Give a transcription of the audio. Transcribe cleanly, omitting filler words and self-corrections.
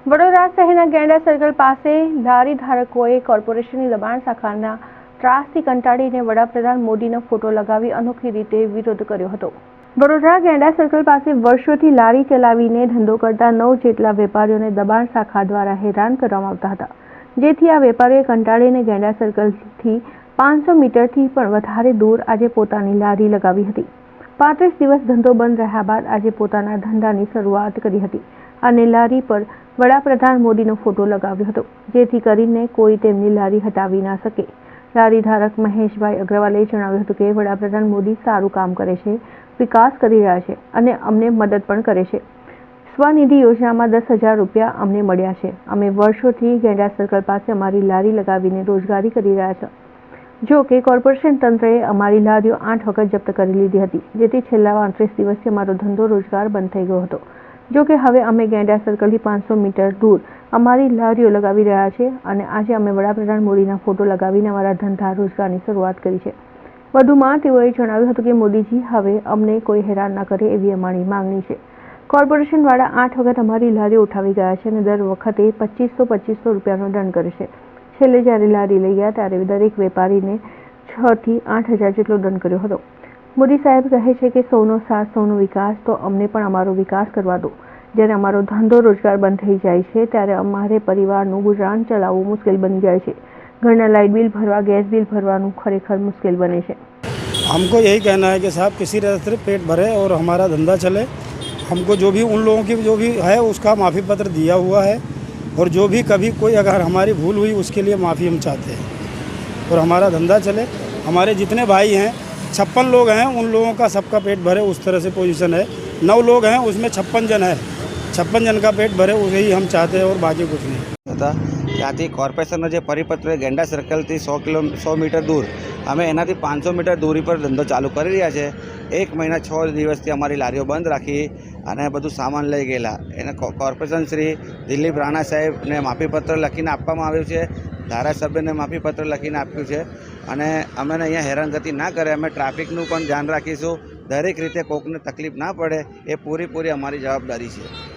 વડોદરા શહેરના ગેંડા સર્કલ પાસે લારી ધારકોએ કોર્પોરેશનની દબાણ શાખાના ત્રાસથી કંટાળીને વડાપ્રધાન મોદીનો ફોટો લગાવી અનોખી રીતે વિરોધ કર્યો હતો। વડોદરા ગેંડા સર્કલ પાસે વર્ષોથી લારી ચલાવીને ધંધો કરતા 9 જેટલા વેપારીઓને દબાણ શાખા દ્વારા હેરાન કરવામાં આવતા હતા, જેથી આ વેપારીઓએ કંટાળીને ગેંડા સર્કલથી 500 મીટરથી પણ વધારે દૂર આજે પોતાની લારી લગાવી હતી। 35 દિવસ ધંધો બંધ રહ્યા બાદ આજે પોતાના ધંધાની શરૂઆત કરી હતી અને લારી પર વડાપ્રધાન મોદીનો ફોટો લગાવ્યો હતો, જેથી કરીને કોઈ તેમની લારી હટાવી ના શકે। લારી ધારક મહેશભાઈ અગ્રવાલે જણાવ્યું હતું કે વડાપ્રધાન મોદી સારું કામ કરે છે, વિકાસ કરી રહ્યા છે અને અમને મદદ પણ કરે છે। સ્વનિધિ યોજનામાં 10,000 રૂપિયા અમને મળ્યા છે। અમે વર્ષોથી ગેંડા સર્કલ પાસે અમારી લારી લગાવીને રોજગારી કરી રહ્યા છે। જો કે કોર્પોરેશન તંત્રએ અમારી લારીઓ 8 વખત જપ્ત કરી લીધી હતી, જેથી છેલ્લા 29 દિવસથી અમારો ધંધો રોજગાર બંધ થઈ ગયો હતો। જો કે હવે અમે ગેંડા સર્કલથી 500 મીટર દૂર અમારી લારીઓ લગાવી રહ્યા છીએ અને આજે અમે વડાપ્રધાન મોદીના ફોટો લગાવીને અમારા ધંધા રોજગારની શરૂઆત કરી છે। વધુમાં તેઓએ જણાવ્યું હતું કે મોદીજી હવે અમને કોઈ હેરાન ના કરે એવી અમારી માંગણી છે। કોર્પોરેશનવાળા 8 વખત અમારી લારીઓ ઉઠાવી ગયા છે અને દર વખતે 2500 રૂપિયાનો દંડ કરે છે। છેલ્લે જ્યારે લારી લઈ ગયા ત્યારે દરેક વેપારીને 6 થી 8,000 જેટલો દંડ કર્યો હતો। મોદી સાહેબ કહે છે કે સૌનો સાથ સૌનો વિકાસ, તો અમને પણ અમારો વિકાસ કરવા દો। જ્યારે અમારો ધંધો રોજગાર બંધ થઈ જાય છે ત્યારે અમારે પરિવારનું ગુજરાન ચલાવવું મુશ્કેલ બની જાય છે। ઘરના લાઇટ બિલ ભરવા, ગેસ બિલ भरवाનું ખરેખર मुश्किल बने છે। हमको यही कहना है कि साहब किसी तरह से पेट भरे और हमारा धंधा चले। हमको जो भी उन लोगों की जो भी है उसका माफ़ी पत्र दिया हुआ है और जो भी कभी कोई अगर हमारी भूल हुई उसके लिए माफ़ी हम चाहते हैं और हमारा धंधा चले। हमारे जितने भाई हैं 56 लोग हैं, उन लोगों का सबका पेट भरे उस तरह से पोजीशन है। 9 लोग हैं उसमें 56 जन है, 56 जन का पेट भरे उसे ही हम चाहते हैं और बाकी कुछ नहीं। ત્યાંથી કોર્પોરેશનનો જે પરિપત્ર ગેંડા સર્કલથી 100 મીટર દૂર અમે એનાથી 500 મીટર દૂરી પર ધંધો ચાલુ કરી રહ્યા છે। 1 મહિના 6 દિવસથી અમારી લારીઓ બંધ રાખી અને બધું સામાન લઈ ગયેલા। એને કોર્પોરેશન શ્રી દિલીપ રાણા સાહેબને માફીપત્ર લખીને આપવામાં આવ્યું છે, ધારાસભ્યને માફીપત્ર લખીને આપ્યું છે અને અમને અહીંયા હેરાનગતિ ના કરે, અમે ટ્રાફિકનું પણ ધ્યાન રાખીશું। દરેક રીતે કોકને તકલીફ ના પડે એ પૂરેપૂરી અમારી જવાબદારી છે।